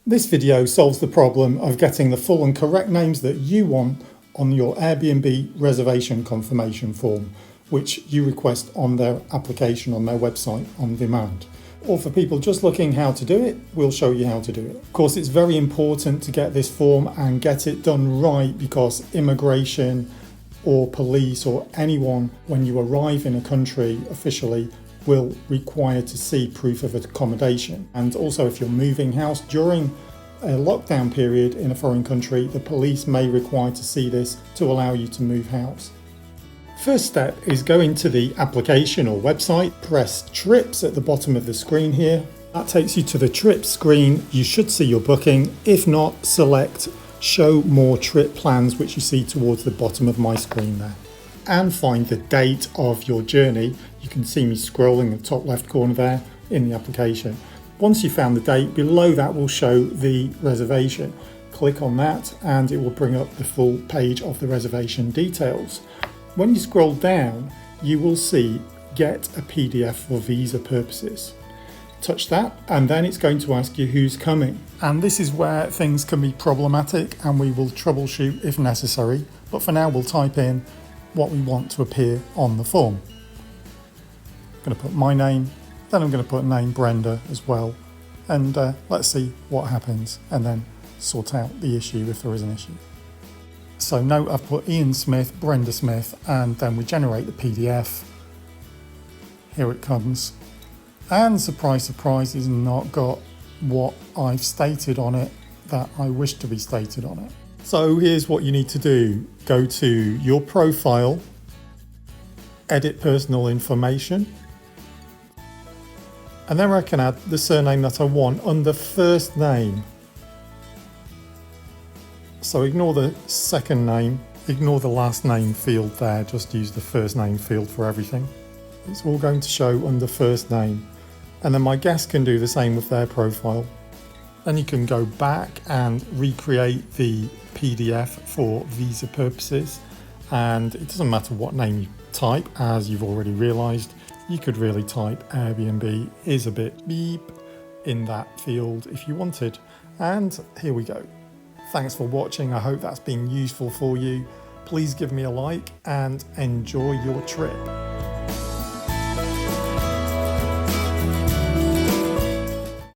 This video solves the problem of getting the full and correct names that you want on your Airbnb reservation confirmation form, which you request on their application on their website on demand. Or for people just looking how to do it, we'll show you how to do it. Of course, it's very important to get this form and get it done right, because immigration or police or anyone, when you arrive in a country officially, will require to see proof of accommodation. And also, if you're moving house during a lockdown period in a foreign country, the police may require to see this to allow you to move house. First step is go into the application or website, press trips at the bottom of the screen here. That takes you to the trip screen. You should see your booking. If not, select show more trip plans, which you see towards the bottom of my screen there, and find the date of your journey. You can see me scrolling the top left corner there in the application. Once you've found the date, below that will show the reservation. Click on that and it will bring up the full page of the reservation details. When you scroll down, you will see get a PDF for visa purposes. Touch that and then it's going to ask you who's coming. And this is where things can be problematic and we will troubleshoot if necessary. But for now, we'll type in what we want to appear on the form. I'm going to put my name, then I'm going to put name Brenda as well. And let's see what happens and then sort out the issue if there is an issue. So note I've put Ian Smith, Brenda Smith, and then we generate the PDF. Here it comes. And surprise, surprise, it's not got what I've stated on it that I wish to be stated on it. So here's what you need to do. Go to your profile, edit personal information, and then I can add the surname that I want under first name. So ignore the second name, ignore the last name field there, just use the first name field for everything. It's all going to show under first name. And then my guest can do the same with their profile. Then you can go back and recreate the PDF for visa purposes. And it doesn't matter what name you type, as you've already realized. You could really type Airbnb is a bit beep in that field if you wanted. And here we go. Thanks for watching. I hope that's been useful for you. Please give me a like and enjoy your trip.